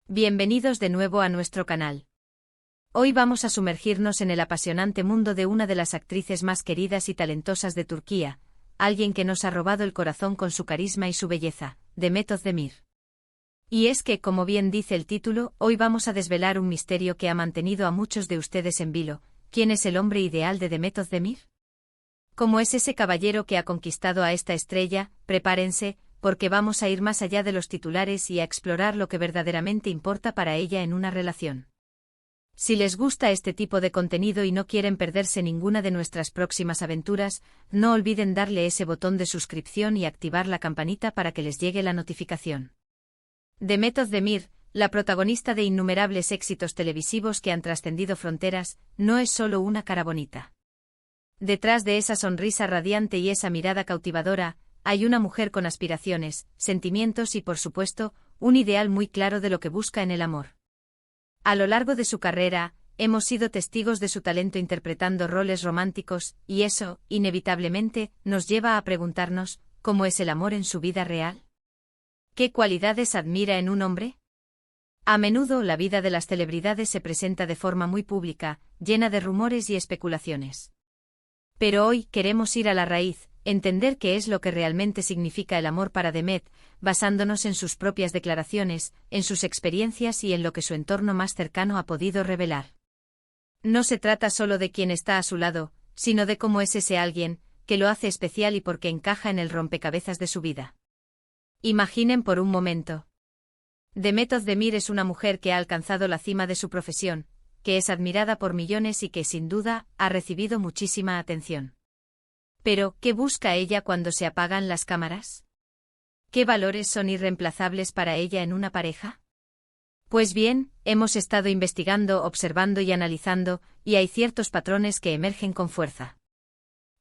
Bienvenidos de nuevo a nuestro canal. Hoy vamos a sumergirnos en el apasionante mundo de una de las actrices más queridas y talentosas de Turquía, alguien que nos ha robado el corazón con su carisma y su belleza, Demet Özdemir. Y es que, como bien dice el título, hoy vamos a desvelar un misterio que ha mantenido a muchos de ustedes en vilo. ¿Quién es el hombre ideal de Demet Özdemir? ¿Cómo es ese caballero que ha conquistado a esta estrella? Prepárense, porque vamos a ir más allá de los titulares y a explorar lo que verdaderamente importa para ella en una relación. Si les gusta este tipo de contenido y no quieren perderse ninguna de nuestras próximas aventuras, no olviden darle ese botón de suscripción y activar la campanita para que les llegue la notificación. Demet Özdemir, la protagonista de innumerables éxitos televisivos que han trascendido fronteras, no es solo una cara bonita. Detrás de esa sonrisa radiante y esa mirada cautivadora, hay una mujer con aspiraciones, sentimientos y, por supuesto, un ideal muy claro de lo que busca en el amor. A lo largo de su carrera, hemos sido testigos de su talento interpretando roles románticos, y eso, inevitablemente, nos lleva a preguntarnos, ¿cómo es el amor en su vida real? ¿Qué cualidades admira en un hombre? A menudo la vida de las celebridades se presenta de forma muy pública, llena de rumores y especulaciones. Pero hoy queremos ir a la raíz, entender qué es lo que realmente significa el amor para Demet, basándonos en sus propias declaraciones, en sus experiencias y en lo que su entorno más cercano ha podido revelar. No se trata solo de quién está a su lado, sino de cómo es ese alguien, que lo hace especial y por qué encaja en el rompecabezas de su vida. Imaginen por un momento. Demet Özdemir es una mujer que ha alcanzado la cima de su profesión, que es admirada por millones y que, sin duda, ha recibido muchísima atención. Pero, ¿qué busca ella cuando se apagan las cámaras? ¿Qué valores son irreemplazables para ella en una pareja? Pues bien, hemos estado investigando, observando y analizando, y hay ciertos patrones que emergen con fuerza.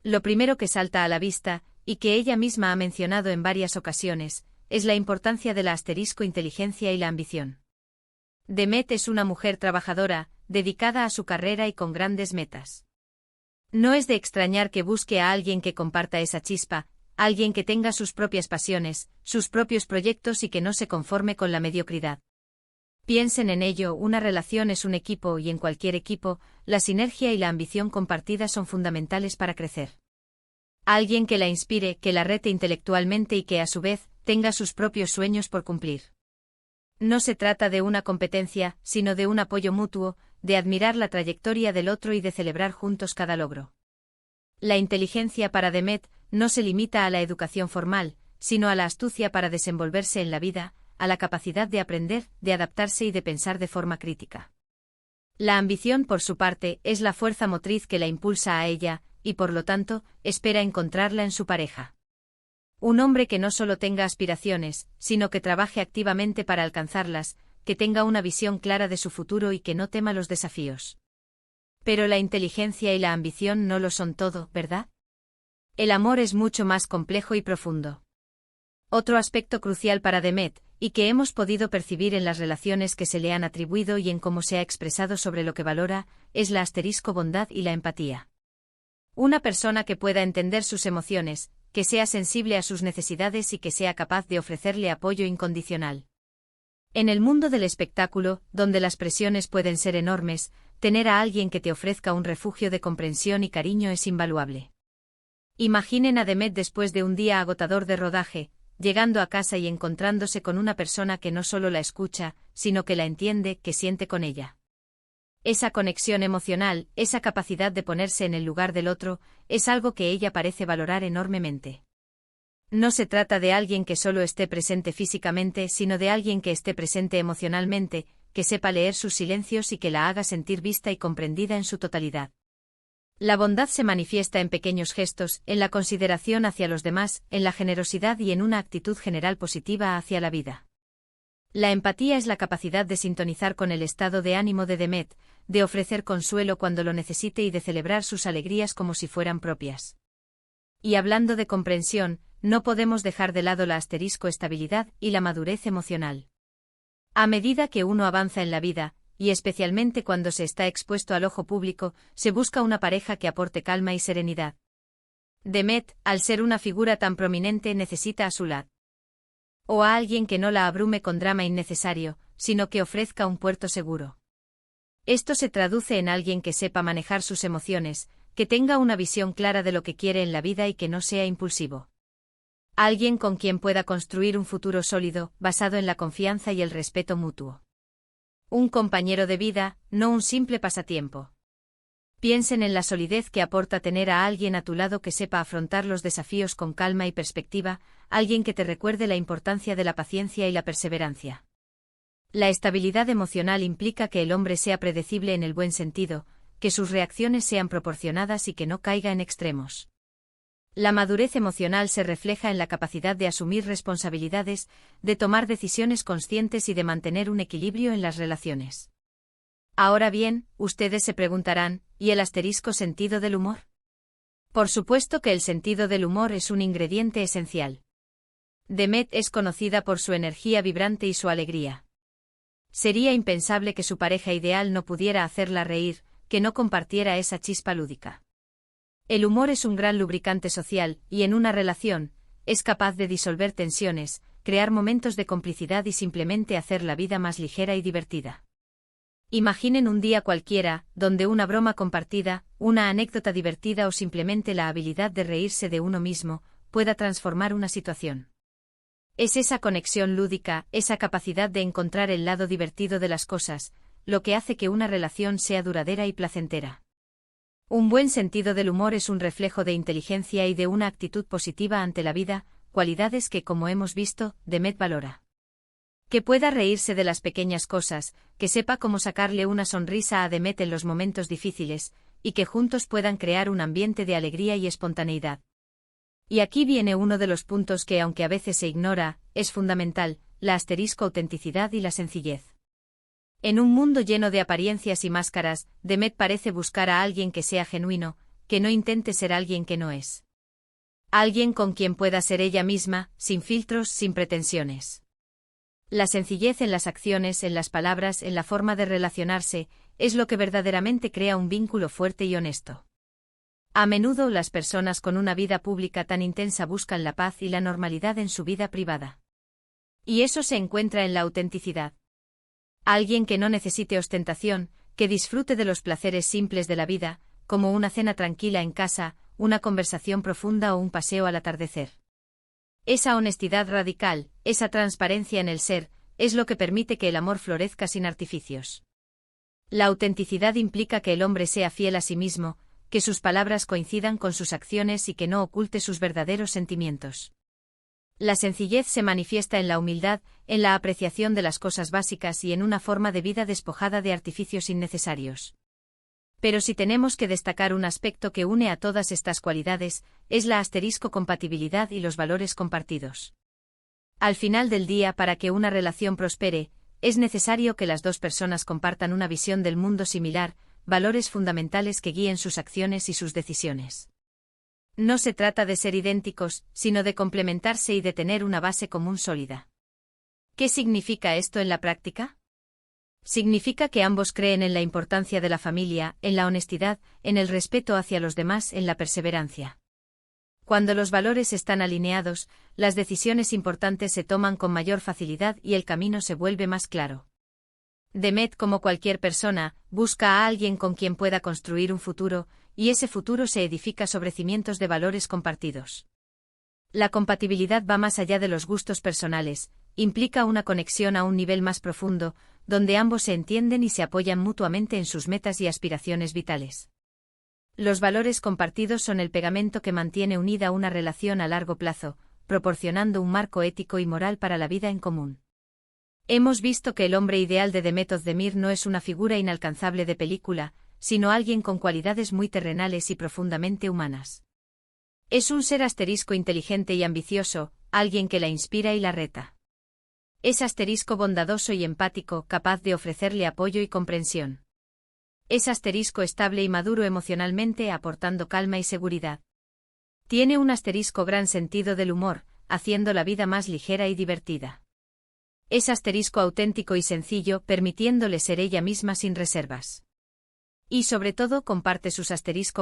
Lo primero que salta a la vista, y que ella misma ha mencionado en varias ocasiones, es la importancia de la inteligencia y la ambición. Demet es una mujer trabajadora, dedicada a su carrera y con grandes metas. No es de extrañar que busque a alguien que comparta esa chispa, alguien que tenga sus propias pasiones, sus propios proyectos y que no se conforme con la mediocridad. Piensen en ello, una relación es un equipo y en cualquier equipo, la sinergia y la ambición compartida son fundamentales para crecer. Alguien que la inspire, que la rete intelectualmente y que a su vez, tenga sus propios sueños por cumplir. No se trata de una competencia, sino de un apoyo mutuo, de admirar la trayectoria del otro y de celebrar juntos cada logro. La inteligencia para Demet no se limita a la educación formal, sino a la astucia para desenvolverse en la vida, a la capacidad de aprender, de adaptarse y de pensar de forma crítica. La ambición, por su parte, es la fuerza motriz que la impulsa a ella, y por lo tanto, espera encontrarla en su pareja. Un hombre que no solo tenga aspiraciones, sino que trabaje activamente para alcanzarlas, que tenga una visión clara de su futuro y que no tema los desafíos. Pero la inteligencia y la ambición no lo son todo, ¿verdad? El amor es mucho más complejo y profundo. Otro aspecto crucial para Demet, y que hemos podido percibir en las relaciones que se le han atribuido y en cómo se ha expresado sobre lo que valora, es la bondad y la empatía. Una persona que pueda entender sus emociones, que sea sensible a sus necesidades y que sea capaz de ofrecerle apoyo incondicional. En el mundo del espectáculo, donde las presiones pueden ser enormes, tener a alguien que te ofrezca un refugio de comprensión y cariño es invaluable. Imaginen a Demet después de un día agotador de rodaje, llegando a casa y encontrándose con una persona que no solo la escucha, sino que la entiende, que siente con ella. Esa conexión emocional, esa capacidad de ponerse en el lugar del otro, es algo que ella parece valorar enormemente. No se trata de alguien que solo esté presente físicamente, sino de alguien que esté presente emocionalmente, que sepa leer sus silencios y que la haga sentir vista y comprendida en su totalidad. La bondad se manifiesta en pequeños gestos, en la consideración hacia los demás, en la generosidad y en una actitud general positiva hacia la vida. La empatía es la capacidad de sintonizar con el estado de ánimo de Demet, de ofrecer consuelo cuando lo necesite y de celebrar sus alegrías como si fueran propias. Y hablando de comprensión, no podemos dejar de lado la estabilidad y la madurez emocional. A medida que uno avanza en la vida, y especialmente cuando se está expuesto al ojo público, se busca una pareja que aporte calma y serenidad. Demet, al ser una figura tan prominente, necesita a su lado. O a alguien que no la abrume con drama innecesario, sino que ofrezca un puerto seguro. Esto se traduce en alguien que sepa manejar sus emociones, que tenga una visión clara de lo que quiere en la vida y que no sea impulsivo. Alguien con quien pueda construir un futuro sólido, basado en la confianza y el respeto mutuo. Un compañero de vida, no un simple pasatiempo. Piensen en la solidez que aporta tener a alguien a tu lado que sepa afrontar los desafíos con calma y perspectiva, alguien que te recuerde la importancia de la paciencia y la perseverancia. La estabilidad emocional implica que el hombre sea predecible en el buen sentido, que sus reacciones sean proporcionadas y que no caiga en extremos. La madurez emocional se refleja en la capacidad de asumir responsabilidades, de tomar decisiones conscientes y de mantener un equilibrio en las relaciones. Ahora bien, ustedes se preguntarán, ¿y el asterisco sentido del humor? Por supuesto que el sentido del humor es un ingrediente esencial. Demet es conocida por su energía vibrante y su alegría. Sería impensable que su pareja ideal no pudiera hacerla reír, que no compartiera esa chispa lúdica. El humor es un gran lubricante social, y en una relación, es capaz de disolver tensiones, crear momentos de complicidad y simplemente hacer la vida más ligera y divertida. Imaginen un día cualquiera, donde una broma compartida, una anécdota divertida o simplemente la habilidad de reírse de uno mismo, pueda transformar una situación. Es esa conexión lúdica, esa capacidad de encontrar el lado divertido de las cosas, lo que hace que una relación sea duradera y placentera. Un buen sentido del humor es un reflejo de inteligencia y de una actitud positiva ante la vida, cualidades que, como hemos visto, Demet valora. Que pueda reírse de las pequeñas cosas, que sepa cómo sacarle una sonrisa a Demet en los momentos difíciles, y que juntos puedan crear un ambiente de alegría y espontaneidad. Y aquí viene uno de los puntos que, aunque a veces se ignora, es fundamental, la autenticidad y la sencillez. En un mundo lleno de apariencias y máscaras, Demet parece buscar a alguien que sea genuino, que no intente ser alguien que no es. Alguien con quien pueda ser ella misma, sin filtros, sin pretensiones. La sencillez en las acciones, en las palabras, en la forma de relacionarse, es lo que verdaderamente crea un vínculo fuerte y honesto. A menudo las personas con una vida pública tan intensa buscan la paz y la normalidad en su vida privada. Y eso se encuentra en la autenticidad. Alguien que no necesite ostentación, que disfrute de los placeres simples de la vida, como una cena tranquila en casa, una conversación profunda o un paseo al atardecer. Esa honestidad radical, esa transparencia en el ser, es lo que permite que el amor florezca sin artificios. La autenticidad implica que el hombre sea fiel a sí mismo, que sus palabras coincidan con sus acciones y que no oculte sus verdaderos sentimientos. La sencillez se manifiesta en la humildad, en la apreciación de las cosas básicas y en una forma de vida despojada de artificios innecesarios. Pero si tenemos que destacar un aspecto que une a todas estas cualidades, es la compatibilidad y los valores compartidos. Al final del día, para que una relación prospere, es necesario que las dos personas compartan una visión del mundo similar, valores fundamentales que guíen sus acciones y sus decisiones. No se trata de ser idénticos, sino de complementarse y de tener una base común sólida. ¿Qué significa esto en la práctica? Significa que ambos creen en la importancia de la familia, en la honestidad, en el respeto hacia los demás, en la perseverancia. Cuando los valores están alineados, las decisiones importantes se toman con mayor facilidad y el camino se vuelve más claro. Demet, como cualquier persona, busca a alguien con quien pueda construir un futuro, y ese futuro se edifica sobre cimientos de valores compartidos. La compatibilidad va más allá de los gustos personales, implica una conexión a un nivel más profundo, donde ambos se entienden y se apoyan mutuamente en sus metas y aspiraciones vitales. Los valores compartidos son el pegamento que mantiene unida una relación a largo plazo, proporcionando un marco ético y moral para la vida en común. Hemos visto que el hombre ideal de Demet Özdemir no es una figura inalcanzable de película, sino alguien con cualidades muy terrenales y profundamente humanas. Es un ser inteligente y ambicioso, alguien que la inspira y la reta. Es bondadoso y empático, capaz de ofrecerle apoyo y comprensión. Es estable y maduro emocionalmente, aportando calma y seguridad. Tiene un gran sentido del humor, haciendo la vida más ligera y divertida. Es auténtico y sencillo, permitiéndole ser ella misma sin reservas. Y sobre todo comparte sus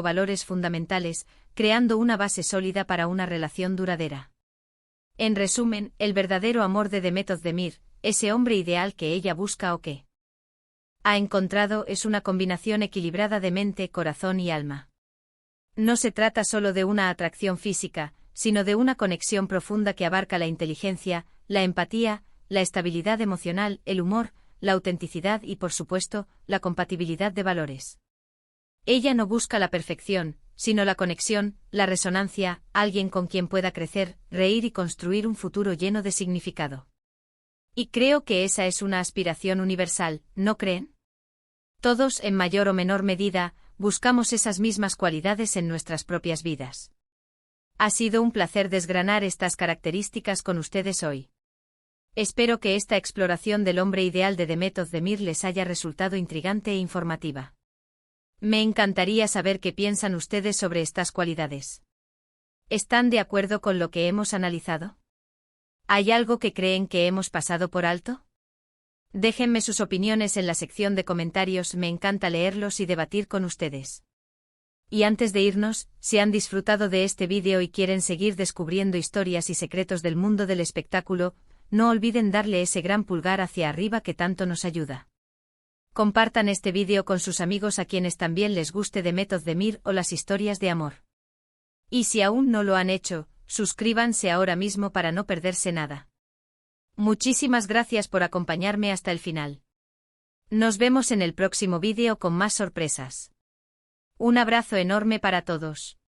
valores fundamentales, creando una base sólida para una relación duradera. En resumen, el verdadero amor de Demet Özdemir ese hombre ideal que ella busca o que ha encontrado es una combinación equilibrada de mente, corazón y alma. No se trata solo de una atracción física, sino de una conexión profunda que abarca la inteligencia, la empatía, la estabilidad emocional, el humor, la autenticidad y, por supuesto, la compatibilidad de valores. Ella no busca la perfección, sino la conexión, la resonancia, alguien con quien pueda crecer, reír y construir un futuro lleno de significado. Y creo que esa es una aspiración universal, ¿no creen? Todos, en mayor o menor medida, buscamos esas mismas cualidades en nuestras propias vidas. Ha sido un placer desgranar estas características con ustedes hoy. Espero que esta exploración del hombre ideal de Demet Özdemir les haya resultado intrigante e informativa. Me encantaría saber qué piensan ustedes sobre estas cualidades. ¿Están de acuerdo con lo que hemos analizado? ¿Hay algo que creen que hemos pasado por alto? Déjenme sus opiniones en la sección de comentarios, me encanta leerlos y debatir con ustedes. Y antes de irnos, si han disfrutado de este vídeo y quieren seguir descubriendo historias y secretos del mundo del espectáculo, no olviden darle ese gran pulgar hacia arriba que tanto nos ayuda. Compartan este vídeo con sus amigos a quienes también les guste Demet Özdemir o las historias de amor. Y si aún no lo han hecho, suscríbanse ahora mismo para no perderse nada. Muchísimas gracias por acompañarme hasta el final. Nos vemos en el próximo vídeo con más sorpresas. Un abrazo enorme para todos.